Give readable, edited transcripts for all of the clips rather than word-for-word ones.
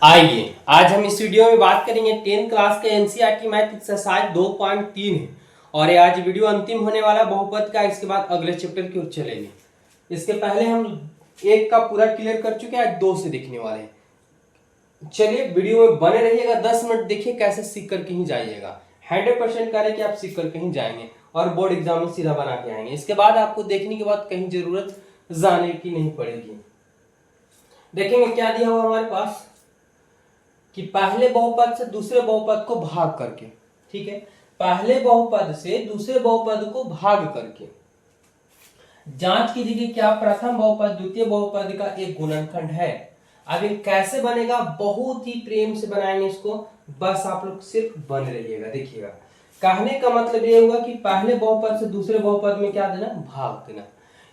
आइए आज हम इस वीडियो में बात करेंगे 10th क्लास के एनसीईआरटी मैथ एक्सरसाइज 2.3 है और ये आज वीडियो अंतिम होने वाला बहुपद का। इसके बाद अगले चैप्टर की ओर चलेंगे। इसके पहले हम एक का पूरा क्लियर कर चुके हैं, आज दो से देखने वाले हैं। चलिए वीडियो में बने रहिएगा, 10 मिनट देखिए कैसे सीख कर कहीं जाइएगा। 100% करें कि आप सीख कर कहीं जाएंगे और बोर्ड एग्जाम में सीधा बना के आएंगे। इसके बाद आपको देखने के बाद कहीं जरूरत जाने की नहीं पड़ेगी। देखेंगे क्या दिया हुआ हमारे पास कि पहले बहुपद से दूसरे बहुपद को भाग करके, ठीक है, पहले बहुपद से दूसरे बहुपद को भाग करके जांच कीजिए कि क्या प्रथम बहुपद द्वितीय बहुपद का एक गुणनखंड है। अब ये कैसे बनेगा, बहुत ही प्रेम से बनाएंगे इसको, बस आप लोग सिर्फ बने रहिएगा। देखिएगा, कहने का मतलब ये हुआ कि पहले बहुपद से दूसरे बहुपद में क्या देना, भाग देना।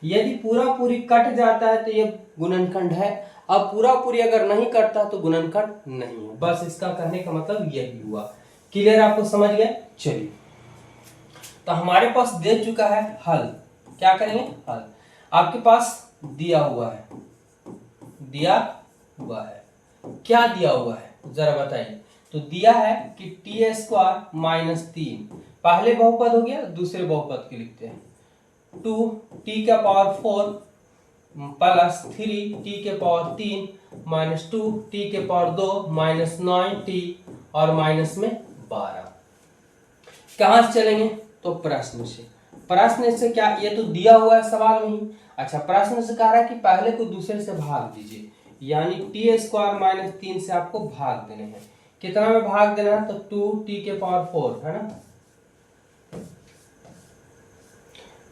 यदि पूरा पूरी कट जाता है तो ये गुणनखंड है, अब पूरा पूरी अगर नहीं कटता तो गुणनखंड नहीं है। बस इसका कहने का मतलब यही हुआ। क्लियर, आपको समझ गए। चलिए, तो हमारे पास दे चुका है हल, क्या करेंगे, हल आपके पास दिया हुआ है, क्या दिया हुआ है जरा बताइए। तो दिया है कि टी स्क्वायर माइनस 3 पहले बहुपद हो गया, दूसरे बहुपद के लिखते हैं 2t का पावर 4 प्लस 3t के पावर 3 माइनस 2t के पावर 2 माइनस 9t और माइनस में 12। कहां से चलेंगे, तो प्रश्न से क्या, ये तो दिया हुआ है सवाल में ही। अच्छा, प्रश्न से कह रहा है कि पहले को दूसरे से भाग दीजिए, यानी टी स्क्वायर माइनस 3 से आपको भाग देने हैं। कितना में भाग देना है, तो 2t के पावर 4 है ना,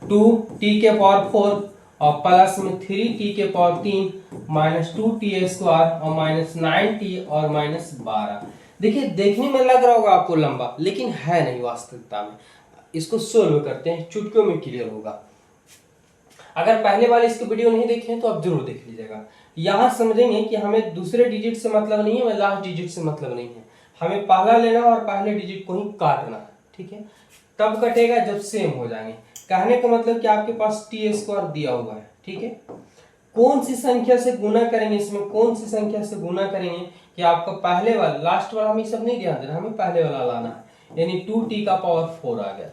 2t के पावर 4 और प्लस में 3t के पावर 3 माइनस 2t स्क्वायर और माइनस 9t और माइनस 12। देखिए, देखने में लग रहा होगा आपको लंबा, लेकिन है नहीं वास्तविकता में। इसको सोल्व करते हैं, चुटकियों में क्लियर होगा। अगर पहले वाले इसके वीडियो नहीं देखे हैं तो आप जरूर देख लीजिएगा। यहां समझेंगे कि हमें दूसरे डिजिट से मतलब नहीं है, हमें लास्ट डिजिट से मतलब नहीं है, हमें पहला लेना और पहले डिजिट को ही काटना है, ठीक है। तब कटेगा जब सेम हो जाएंगे। कहने का मतलब कि आपके पास टी स्क्वायर दिया हुआ है, ठीक है। कौन सी संख्या से गुना करेंगे, इसमें कौन सी संख्या से गुना करेंगे कि आपका पहले वाला, लास्ट वाला हमें सब नहीं ध्यान देना, हमें पहले वाला लाना है, यानी 2t का पावर 4 आ गया।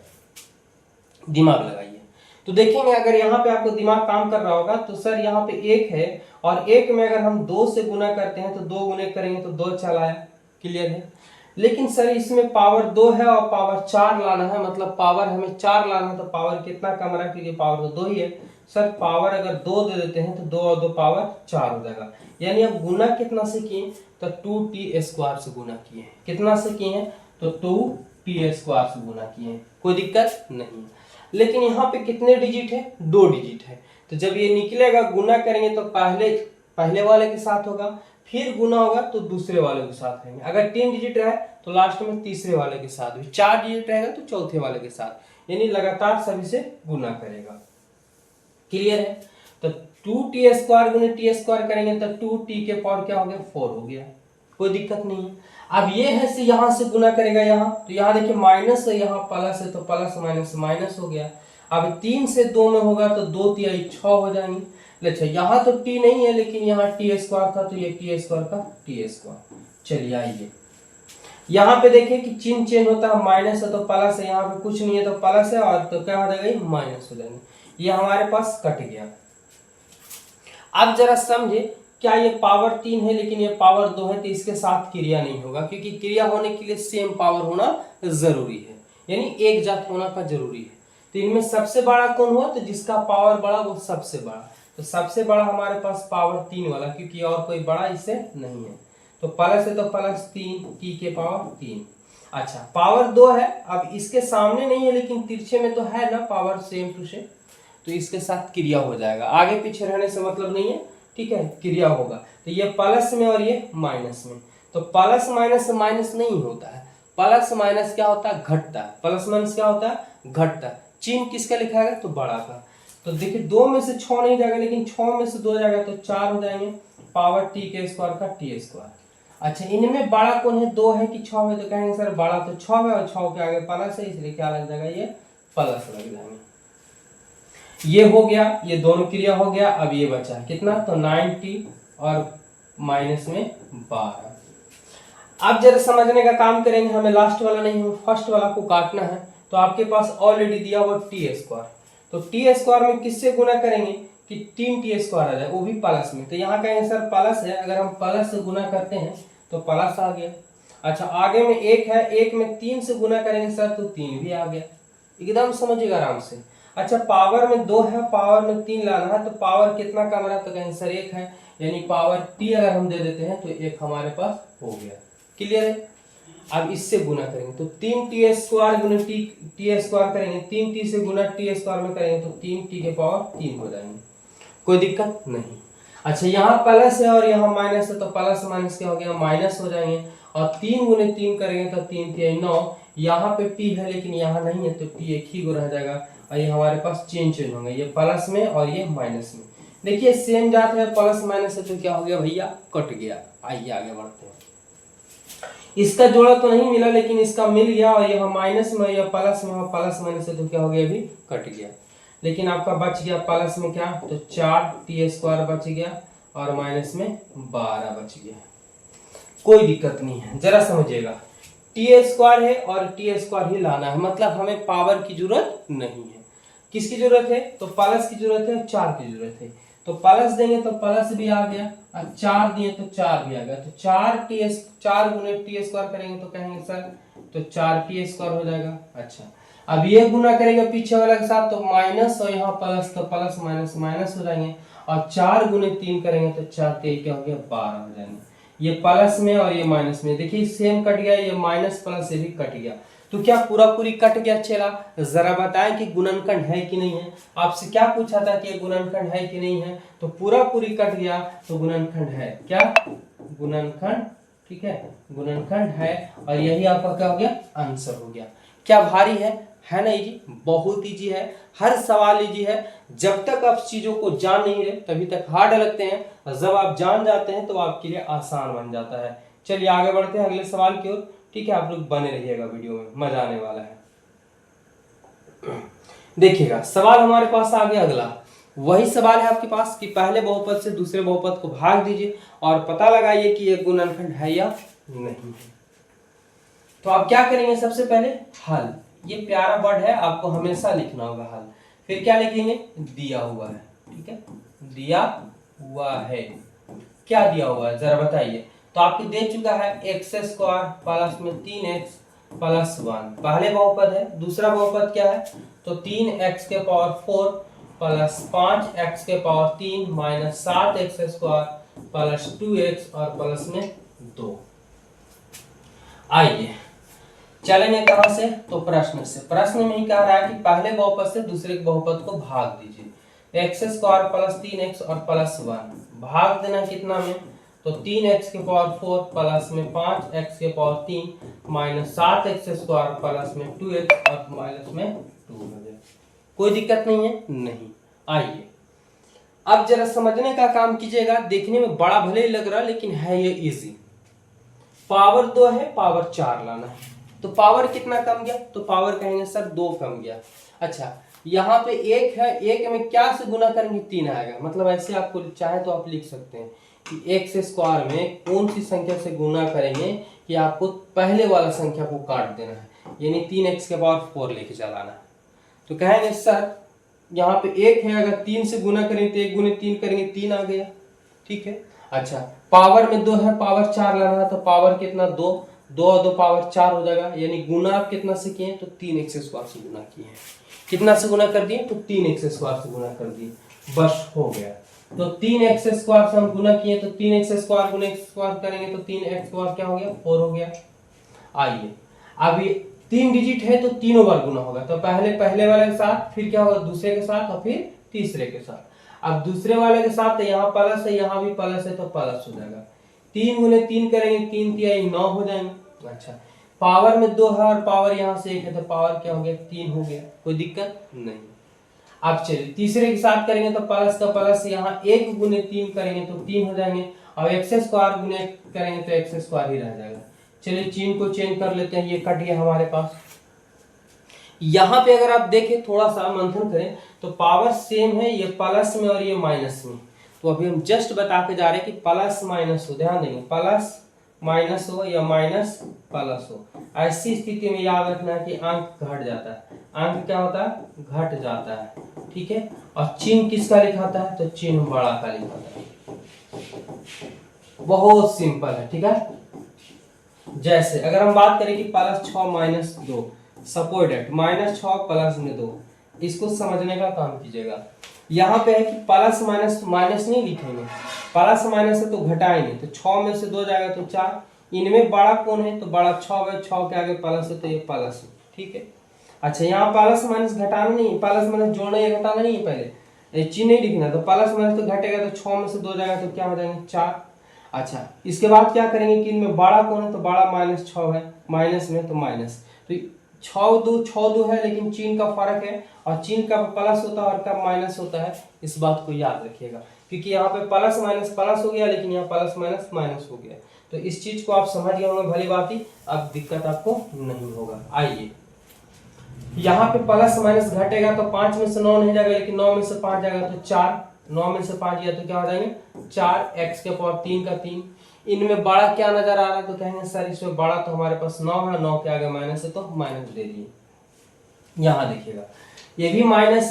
दिमाग लगाइए। तो देखेंगे, अगर यहाँ पे आपको दिमाग काम कर रहा होगा तो सर यहाँ पे 1 है और 1 में अगर हम 2 से गुना करते हैं तो 2 गुने करेंगे तो 2 चला है। क्लियर है। लेकिन सर इसमें पावर 2 है और पावर 4 लाना है, मतलब पावर हमें 4 लाना है, तो पावर कितना कम रहा, क्योंकि पावर तो 2 ही है। सर पावर अगर 2 दे देते हैं तो 2 और 2 पावर 4 हो जाएगा। यानी अब गुना कितना से किए, तो 2t स्क्वायर से गुना किए। कितना से किए हैं, तो 2t स्क्वायर से गुना किए। कोई दिक्कत नहीं। लेकिन यहाँ पे कितने डिजिट है, 2 डिजिट है। तो जब ये निकलेगा गुना करेंगे तो पहले वाले के साथ होगा, फिर गुना होगा तो दूसरे वाले के साथ रहेंगे। अगर 3 डिजिट रहे तो लास्ट में तीसरे वाले के साथ भी, 4 डिजिट रहेगा तो चौथे वाले के साथ, यानी लगातार सभी से गुना करेगा। क्लियर है। तो 2t स्क्वायर गुने टी स्क्वायर करेंगे तो 2t के पावर क्या हो गया, 4 हो गया। कोई दिक्कत नहीं है। अब ये है से यहां से गुना करेगा यहाँ, तो यहाँ देखिए माइनस है, यहाँ प्लस है, तो प्लस माइनस माइनस हो गया। अब 3 से 2 में होगा तो 2 तिहाई 6 हो जाएंगे। अच्छा, यहाँ तो t नहीं है लेकिन यहाँ टी स्क्वायर था, तो ये टी स्क्वायर का टी स्क्वायर। चलिए आइए, यहाँ पे देखिए कि चिन्ह चेंज होता है, माइनस है तो प्लस है, यहाँ पे कुछ नहीं है तो प्लस है, और तो क्या हो जाएगा, माइनस हो जाएंगे। ये हमारे पास कट गया। अब जरा समझे, क्या ये पावर 3 है लेकिन ये पावर 2 है, तो इसके साथ क्रिया नहीं होगा, क्योंकि क्रिया होने के लिए सेम पावर होना जरूरी है, यानी एक जात होना का जरूरी है। तो इनमें सबसे बड़ा कौन हुआ, तो जिसका पावर बड़ा वो सबसे बड़ा। तो सबसे बड़ा हमारे पास पावर 3 वाला, क्योंकि और कोई बड़ा इससे नहीं है। तो प्लस है तो प्लस 3 t के पावर 3। अच्छा, पावर 2 है, अब इसके सामने नहीं है लेकिन तिरछे में तो है ना पावर सेम टू सेम, तो इसके साथ क्रिया हो जाएगा। आगे पीछे रहने से मतलब नहीं है, ठीक है, क्रिया होगा। तो ये प्लस में और ये माइनस में, तो प्लस माइनस माइनस नहीं होता है, प्लस माइनस क्या होता है, घटता है। प्लस माइनस क्या होता है, घटता है। चिन्ह किसका लिखा है, तो बड़ा का। तो देखिए 2 में से 6 नहीं जाएगा, लेकिन 6 में से 2 जाएगा तो 4 हो जाएंगे, पावर t के स्क्वायर का टी स्क्वायर। अच्छा, इनमें बड़ा कौन है, 2 है कि 6 है, तो कहेंगे सर बड़ा तो 6 है और 6 के आगे प्लस है, इसलिए क्या लग जाएगा, ये प्लस लग जाएंगे। ये हो गया, ये दोनों क्रिया हो गया। अब ये बचा कितना, तो 9t और माइनस में 12। अब जरा समझने का काम करेंगे, हमें लास्ट वाला नहीं, हमें फर्स्ट वाला को काटना है। तो आपके पास ऑलरेडी दिया हुआ टी स्क्वायर, तो टी स्क्वायर में किससे गुना करेंगे कि 3t² आ जाए, वो भी प्लस में। तो यहाँ कहेंगे सर प्लस है, अगर हम प्लस से गुना करते हैं तो प्लस आ गया। अच्छा आगे में एक है, एक में 3 से गुना करेंगे सर तो 3 भी आ गया, एकदम समझिएगा आराम से। अच्छा पावर में 2 है, पावर में 3 लाना है, तो पावर कितना कम रहा, तो कहेंगे सर 1 है, यानी पावर t अगर हम दे देते हैं तो 1 हमारे पास हो गया। क्लियर है। अब इससे गुना करेंगे तो 3t² गुना t² करेंगे, 3t से गुना t² में करेंगे तो 3t के पावर 3 हो जाएंगे, कोई दिक्कत नहीं। अच्छा यहाँ प्लस है और यहाँ माइनस है, तो प्लस माइनस क्या हो गया, माइनस हो जाएंगे। और 3 गुने 3 करेंगे तो 3 3 9, यहाँ पे t है लेकिन यहाँ नहीं है तो t एक ही गुना रह जाएगा। और ये हमारे पास चेंज होंगे, ये प्लस में और ये माइनस में। देखिए सेम जात है, प्लस माइनस है तो क्या हो गया भैया, कट गया। आइए आगे बढ़ते हैं। इसका जोड़ा तो नहीं मिला लेकिन इसका मिल गया, और यह माइनस में या प्लस में, प्लस माइनस है तो क्या हो गया, अभी कट गया। लेकिन आपका बच गया प्लस में क्या, तो 4t² बच गया और माइनस में 12 बच गया। कोई दिक्कत नहीं है, जरा समझिएगा, t² है और t² ही लाना है, मतलब हमें पावर की जरूरत नहीं है। किसकी जरूरत है, तो प्लस की जरूरत है और 4 की जरूरत है। तो प्लस देंगे तो प्लस भी आ गया, और 4 दिए तो 4 भी आ गया। तो 4 गुने t² करेंगे तो कहेंगे सर तो 4t² हो जाएगा। अच्छा अब ये गुना करेंगे पीछे वाला के साथ, तो माइनस और यहाँ प्लस, तो प्लस माइनस माइनस हो जाएंगे। और 4 गुने 3 करेंगे तो 4 3 क्या हो गया, 12 हो जाएंगे। ये प्लस में और ये माइनस में, देखिए सेम कट गया, ये माइनस प्लस से भी कट गया। तो क्या पूरा पूरी कट गया चला। जरा बताएं कि गुणनखंड है कि नहीं है। आपसे क्या पूछा था कि ये गुणनखंड है कि नहीं है, तो पूरा पूरी कट गया तो गुणनखंड है। क्या गुणनखंड, ठीक है गुणनखंड है। और यही आपका क्या हो गया, आंसर हो गया। क्या भारी है ना इजी, बहुत इजी है, हर सवाल इजी है। जब तक आप चीजों को जान नहीं रहे तभी तक हार्ड लगते हैं, और जब आप जान जाते हैं तो आपके लिए आसान बन जाता है। चलिए आगे बढ़ते हैं अगले सवाल की ओर, ठीक है। आप लोग बने रहिएगा, वीडियो में मजा आने वाला है। देखिएगा सवाल हमारे पास आ गया अगला, वही सवाल है आपके पास कि पहले बहुपद से दूसरे बहुपद को भाग दीजिए और पता लगाइए कि ये गुणनखंड है या नहीं है। तो आप क्या करेंगे, सबसे पहले हल, ये प्यारा वर्ड है, आपको हमेशा लिखना होगा हल। फिर क्या लिखेंगे, दिया हुआ है, ठीक है दिया हुआ है। क्या दिया हुआ है जरा बताइए। तो आपको दे चुका है x² प्लस में 3x प्लस 1, पहले बहुपद है। दूसरा बहुपद क्या है, तो 3x के पावर 4 प्लस 5x के power 3 minus 7x² plus 2x और प्लस में 2। आइए चलेंगे कहां से, तो प्रश्न से। प्रश्न में ही कह रहा है कि पहले बहुपद से दूसरे बहुपद को भाग दीजिए। x² प्लस 3x और प्लस 1 भाग देना कितना में, तो 3x के पावर 4 प्लस में 5x के पावर 3 माइनस 7x² प्लस में 2x और माइनस में 2 हो जाए। कोई दिक्कत नहीं है, नहीं। आइए अब जरा समझने का काम कीजिएगा। देखने में बड़ा भले ही लग रहा लेकिन है ये इजी। पावर 2 है, पावर 4 लाना है। तो पावर कितना कम गया, तो पावर कहेंगे सर 2 कम गया। अच्छा यहाँ पे 1 है, 1 में क्या से गुना करेंगे, 3 आएगा। मतलब ऐसे आपको चाहे तो आप लिख सकते हैं कि x² में कौन सी संख्या से गुना करेंगे कि आपको पहले वाला संख्या को काट देना है, यानी 3x के पावर 4 लेके चलाना है। तो कहेंगे सर यहाँ पे 1 है, अगर 3 से गुना करेंगे तो 1 गुने 3 करेंगे 3 आ गया, ठीक है। अच्छा पावर में 2 है, पावर 4 लाना है, तो पावर कितना 2, 2 और 2 पावर 4 हो जाएगा। यानी गुना आप कितना से किए, तो 3x² से गुना किए हैं। कितना से गुना कर दिए, तो 3x² से गुना कर दिए, बस हो गया। तो 3x² से हम गुना किए, तो 3x² गुना x² करेंगे तो 3x² क्या हो गया, 4 हो गया। आइए अब ये 3 डिजिट है तो तीनों बार गुना होगा। तो पहले वाले के साथ, फिर क्या होगा दूसरे के साथ और फिर तीसरे के साथ। अब दूसरे वाले के साथ यहाँ प्लस है, यहाँ भी प्लस है, तो प्लस हो जाएगा। 3 गुने 3 करेंगे, 3 3 9 हो जाएंगे। अच्छा पावर में 2 है और पावर यहाँ से 1 है, तो पावर क्या हो गया, 3 हो गया। कोई दिक्कत नहीं। अब चलिए तीसरे के साथ करेंगे तो प्लस का प्लस, यहाँ 1 गुने 3 करेंगे तो 3 हो जाएंगे, और x² गुने करेंगे तो x² ही रह जाएगा। चलिए चिन्ह को चेंज कर लेते हैं, ये कट गया हमारे पास। यहाँ पे अगर आप देखें, थोड़ा सा मंथन करें तो पावर सेम है, ये प्लस में और ये माइनस में। तो अभी हम जस्ट बता के जा रहे हैं कि प्लस माइनस हो, ध्यान देंगे प्लस माइनस हो या माइनस प्लस हो, ऐसी स्थिति में याद रखना है कि अंक घट जाता है। अंक क्या होता है? घट जाता है, ठीक है। और चिन्ह किसका लिखाता है? तो चिन्ह बड़ा का लिखाता है। बहुत सिंपल है, ठीक है। जैसे अगर हम बात करें कि +6 माइनस 2, सपोज डेट -6 प्लस में 2, इसको समझने का काम कीजिएगा। यहाँ पे है कि प्लस माइनस माइनस नहीं लिखेंगे, प्लस माइनस है तो घटाएंगे, तो 6 में से 2 जाएगा तो 4, इनमें बड़ा कौन है? तो बड़ा 6 है, 6 के आगे प्लस है तो ये प्लस है, ठीक है। अच्छा, यहाँ प्लस माइनस घटाना नहीं, प्लस माइनस जोड़ना या घटाना नहीं है, पहले चिन्ह नहीं लिखना। तो प्लस माइनस तो घटेगा, तो 6 में से 2 जाएगा तो क्या हो जाएंगे? 4। अच्छा, इसके बाद क्या करेंगे कि इनमें बड़ा कौन है? तो बड़ा -6 है, माइनस में तो माइनस, तो 6 2 है, लेकिन चिन्ह का फर्क है, और चिन्ह का प्लस होता है और कब माइनस होता है, इस बात को याद रखिएगा। क्योंकि यहाँ पे प्लस माइनस प्लस हो गया, लेकिन यहाँ प्लस माइनस माइनस हो गया। तो इस चीज को आप समझ गए होंगे, भली बात ही, अब दिक्कत आपको नहीं होगा। आइए, यहाँ पे प्लस माइनस घटेगा तो 5 में से 9 नहीं जाएगा, लेकिन 9 में से 5 जाएगा तो 4, 9 में से 5 गया तो क्या हो जाएंगे? 4, x के पावर 3 का 3। इनमें बड़ा क्या नजर आ रहा है? तो कहेंगे सर इसमें बड़ा तो हमारे पास 9 है, 9 के आगे माइनस है तो माइनस दे दिए। यहाँ देखिएगा, ये भी माइनस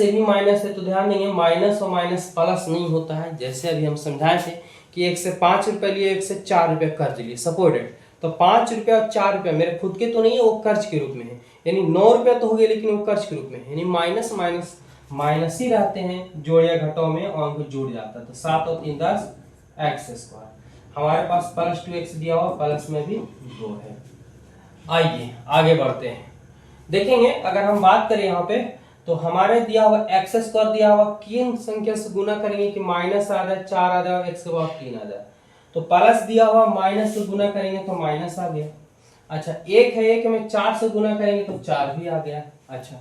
है, तो ध्यान देंगे माइनस और माइनस प्लस नहीं होता है। जैसे अभी हम समझाए थे कि 1 से 5 रुपए लिए, 1 से 4 रुपए कर्ज लिए, सपोर्टेड, तो 5 रुपया और 4 रुपया मेरे खुद के तो नहीं है, वो कर्ज के रूप में है, यानी 9 रुपया तो हो गया, लेकिन वो कर्ज के रूप में है, यानी माइनस माइनस माइनस ही रहते हैं, जोड़ या घटाव में अंक जुड़ जाता है। तो 7 और 3 10 x²। हमारे पास +2x दिया हुआ, प्लस में भी 2 है। आइए आगे बढ़ते हैं, देखेंगे अगर हम बात करें यहाँ पे, तो हमारे दिया हुआ x² दिया हुआ, किन संख्या से गुना करेंगे कि माइनस आ जाए, 4 आ जाए, x के बाद 3 आ जाए। तो प्लस दिया हुआ, माइनस से गुना करेंगे तो माइनस आ गया। अच्छा, 1 है, 1 में 4 से गुना करेंगे तो 4 भी आ गया। अच्छा,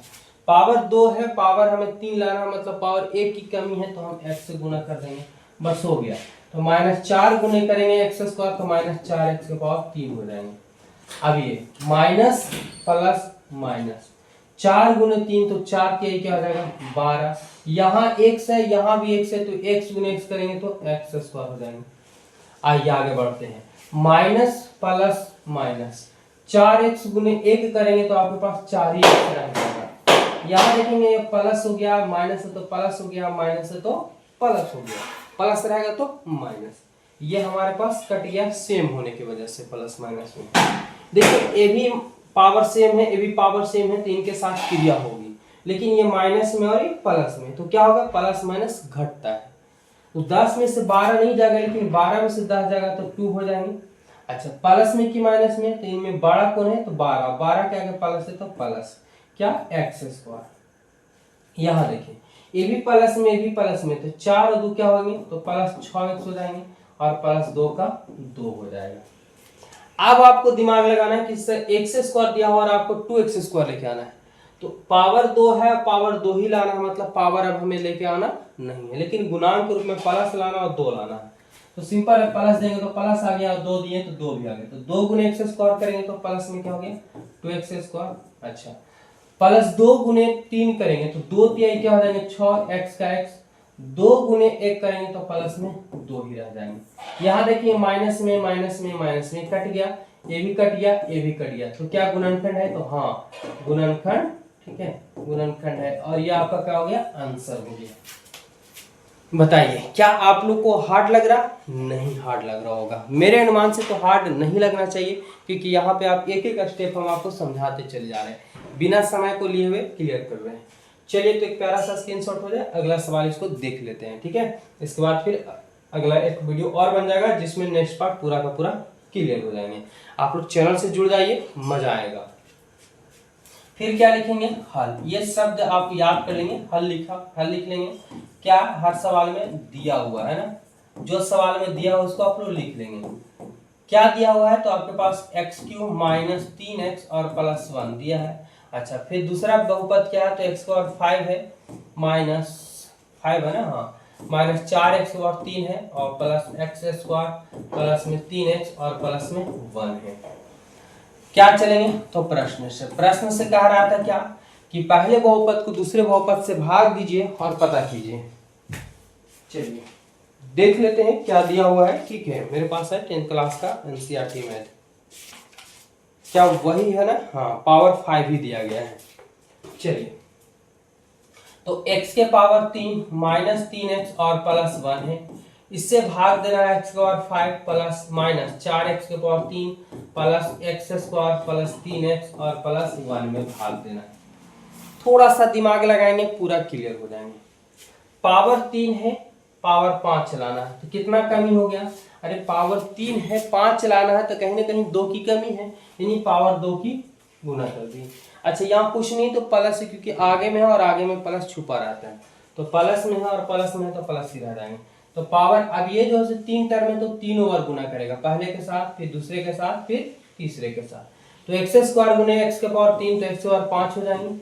पावर 2 है, पावर हमें 3 लाना, मतलब पावर 1 की कमी है, तो हम x से गुना कर देंगे, बस हो गया। तो -4 गुने करेंगे x² तो -4x के पावर 3 हो जाएंगे। अब ये माइनस प्लस माइनस, 4 गुने 3 तो 4 के क्या हो जाएगा? 12। यहाँ x है, यहाँ भी x है, तो x गुने x करेंगे तो x² हो जाएंगे। आइए आगे बढ़ते हैं, माइनस प्लस माइनस, 4x गुने 1 करेंगे तो आपके पास 4 ही x रह जाएगा। यहाँ देखेंगे ये प्लस हो गया, माइनस है तो प्लस हो गया, माइनस है तो प्लस हो गया, प्लस रहेगा तो माइनस, ये हमारे पास कट गया सेम होने की वजह से प्लस माइनस में। देखिए, ये भी पावर सेम है, ये भी पावर सेम है, तो इनके साथ क्रिया होगी, लेकिन ये माइनस में और ये प्लस में, तो क्या होगा? प्लस माइनस घटता है। तो 10 में से 12 नहीं जाएगा, लेकिन 12 में से 10 जाएगा तो 2 हो जाएंगे। अच्छा, प्लस में कि माइनस में? तो इनमें बड़ा कौन है? तो 12, 12 के आगे प्लस है तो प्लस क्या? x²। यहाँ देखिए, ये भी प्लस में, ये भी प्लस में, तो 4 और 2 क्या होंगे? तो +6x हो जाएंगे, और +2 का 2 हो जाएगा। अब आपको दिमाग लगाना है कि x² दिया हुआ और आपको 2x² लेके आना है, तो पावर 2 है, पावर 2 ही लाना है, मतलब पावर अब हमें लेके आना नहीं है, लेकिन गुणांक के रूप में प्लस लाना और 2 लाना है। तो सिंपल है, प्लस देंगे तो प्लस आ गया, और 2 दिए तो 2 भी आ गया, तो 2 गुने x² करेंगे तो प्लस में क्या हो गया? 2x²। अच्छा, प्लस 2 गुने 3 करेंगे तो 2 तिहाई क्या हो जाएंगे? 6x का x, 2 गुने 1 करेंगे तो प्लस में 2 ही रह जाएंगे। यहाँ देखिए, माइनस में माइनस में माइनस में कट गया, ये भी कट गया, ये भी कट गया, तो क्या गुणनखंड है? तो हाँ, गुणनखंड, ठीक है, गुणनखंड है, और ये आपका क्या हो गया? आंसर हो गया। बताइए, क्या आप लोग को हार्ड लग रहा? नहीं हार्ड लग रहा होगा, मेरे अनुमान से तो हार्ड नहीं लगना चाहिए, क्योंकि यहाँ पे आप एक एक स्टेप हम आपको समझाते चले जा रहे हैं, बिना समय को लिए हुए क्लियर कर रहे हैं। चलिए, तो एक प्यारा सा स्क्रीनशॉट हो जाए, अगला सवाल इसको देख लेते हैं, ठीक है। इसके बाद फिर अगला एक वीडियो और बन जाएगा, जिसमें नेक्स्ट पार्ट पूरा का पूरा क्लियर हो जाएंगे। आप लोग चैनल से जुड़ जाइए, मजा आएगा। फिर क्या लिखेंगे? हल। ये शब्द आप याद कर लेंगे, हल लिख लेंगे। क्या? हर सवाल में दिया हुआ है ना, जो सवाल में दिया हुआ उसको आप लोग लिख लेंगे। क्या दिया हुआ है? तो आपके पास x³ माइनस 3x और +1 दिया है। अच्छा, फिर दूसरा बहुपद क्या है? तो x² 5 है, -5 है ना, हाँ, -4x और 3 है, और प्लस x² प्लस में 3x और प्लस में 1 है। क्या चलेंगे? तो प्रश्न से कह रहा था क्या कि पहले बहुपद को दूसरे बहुपद से भाग दीजिए और पता कीजिए। चलिए देख लेते हैं क्या दिया हुआ है। ठीक है, मेरे पास है 10th क्लास का एनसीईआरटी मैथ। क्या वही है ना? हाँ, पावर 5 ही दिया गया है। चलिए, तो x के पावर 3 माइनस 3x और प्लस 1 है। इससे भाग देना है x के पावर 5 प्लस माइनस 4x के power 3 plus x square plus 3x और प्लस 1 में भाग देना है। थोड़ा सा दिमाग लगाएंगे, पूरा क्लियर हो जाएंगे। पावर 3 है, पावर 5 चलाना है, तो कितना कमी हो गया? अरे पावर 3 है, 5 चलाना है, तो कहीं ना कहीं 2 की कमी है, यानी पावर 2 की गुना कर दी। अच्छा, यहाँ कुछ नहीं तो प्लस है, क्योंकि आगे में है और आगे में प्लस छुपा रहता है, तो प्लस में है और प्लस में है तो प्लस ही रह जाएंगे। तो पावर, अब ये जो है 3 टर्म है तो 3 ओवर गुना करेगा, पहले के साथ, फिर दूसरे के साथ, फिर तीसरे के साथ। तो एक्स स्क्वायर गुने एक्स के पावर 3 तो एक्स पावर 5 हो जाएंगे।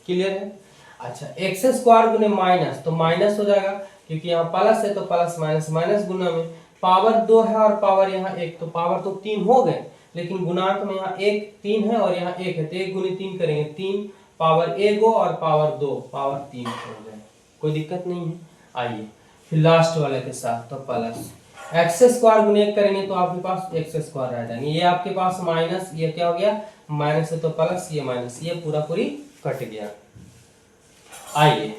क्लियर है? अच्छा, एक्स स्क्वायर गुने माइनस तो माइनस हो जाएगा, क्योंकि यहाँ प्लस है तो प्लस माइनस माइनस गुना में पावर 2 है और पावर यहाँ 1, तो पावर तो 3 हो गए, लेकिन गुणांक में यहाँ 1 3 है और यहाँ 1 है, तो 1 गुने 3 करेंगे 3, पावर 1 और पावर 2 पावर 3 हो जाए, कोई दिक्कत नहीं है। आइए फिर लास्ट वाले के साथ, तो प्लस एक्स स्क्वायर गुने 1 करेंगे तो आपके पास एक्स स्क्वायर रह जाएंगे। ये आपके पास माइनस, ये क्या हो गया? माइनस है तो प्लस, ये माइनस, ये पूरा पूरी कट गया। आइए,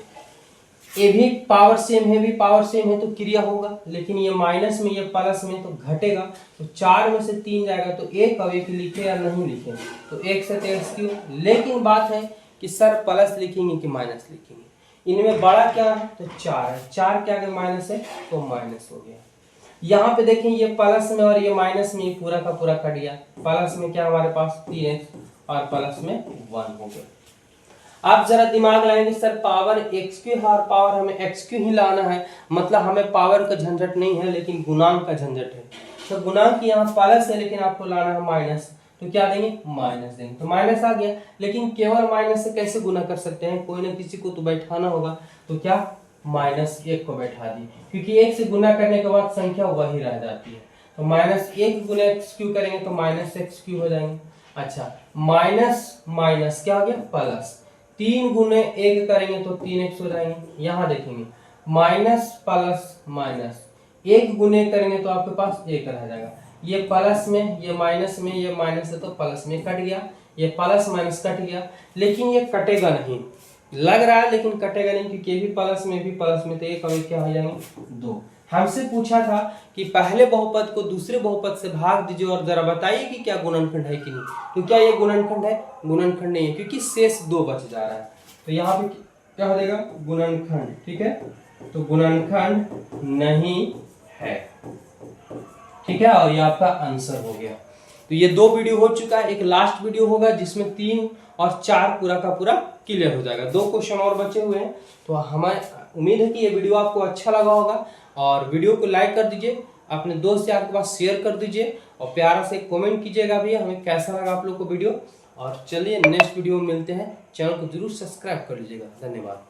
ये भी पावर सेम है, भी पावर सेम है तो क्रिया होगा, लेकिन ये माइनस में ये प्लस में तो घटेगा, तो 4 में से 3 जाएगा तो 1 अब 1 लिखे या नहीं लिखे, तो 1 से 23 क्यों। लेकिन बात है कि सर प्लस लिखेंगे कि माइनस लिखेंगे, इनमें बड़ा क्या है? तो 4 है, 4 के आगे माइनस है तो माइनस हो गया। यहाँ पे देखें, ये प्लस में और ये माइनस में पूरा का पूरा कट गया। प्लस में क्या हमारे पास 3x और प्लस में 1 हो गया। आप जरा दिमाग लगाएंगे, सर पावर एक्स क्यू है और पावर हमें एक्स क्यू ही लाना है, मतलब हमें पावर का झंझट नहीं है, लेकिन गुणांक का झंझट है। तो गुणांक यहाँ प्लस है, लेकिन आपको लाना है माइनस, तो क्या देंगे? माइनस देंगे, तो माइनस आ गया। लेकिन केवल माइनस से कैसे गुना कर सकते हैं? कोई ना किसी को तो बैठाना होगा, तो क्या -1 को बैठा दी, क्योंकि 1 से गुना करने के बाद संख्या वही रह जाती है। तो -1 गुना एक्स क्यू करेंगे तो -x क्यू हो जाएंगे। अच्छा, माइनस माइनस क्या हो गया? प्लस, 3 गुने 1 करेंगे तो 3x हो जाएंगे। यहाँ देखेंगे माइनस प्लस माइनस, 1 गुने करेंगे तो आपके पास 1 रह जाएगा। ये प्लस में, ये माइनस में, ये माइनस है तो प्लस में कट गया, ये प्लस माइनस कट गया, लेकिन ये कटेगा नहीं, लग रहा है लेकिन कटेगा नहीं, क्योंकि ये भी प्लस में भी प्लस में, तो ये कभी क्या हो जाएंगे? 2। हमसे पूछा था कि पहले बहुपद को दूसरे बहुपद से भाग दीजिए और जरा बताइए कि क्या गुणनखंड है कि नहीं। तो क्या ये गुणनखंड है? गुणनखंड नहीं है, क्योंकि शेष 2 बच जा रहा है, तो यहाँ पे क्या हो जाएगा? गुणनखंड। ठीक है, तो गुणनखंड नहीं है। ठीक है, और ये आपका आंसर हो गया। तो ये 2 वीडियो हो चुका है, एक लास्ट वीडियो होगा जिसमें 3 और 4 पूरा का पूरा क्लियर हो जाएगा। 2 क्वेश्चन और बचे हुए हैं, तो हमें उम्मीद है कि ये वीडियो आपको अच्छा लगा होगा, और वीडियो को लाइक कर दीजिए, अपने दोस्त यार के पास शेयर कर दीजिए, और प्यारा से कमेंट कीजिएगा भैया हमें कैसा लगा आप लोग को वीडियो। और चलिए नेक्स्ट वीडियो में मिलते हैं, चैनल को जरूर सब्सक्राइब कर लीजिएगा। धन्यवाद।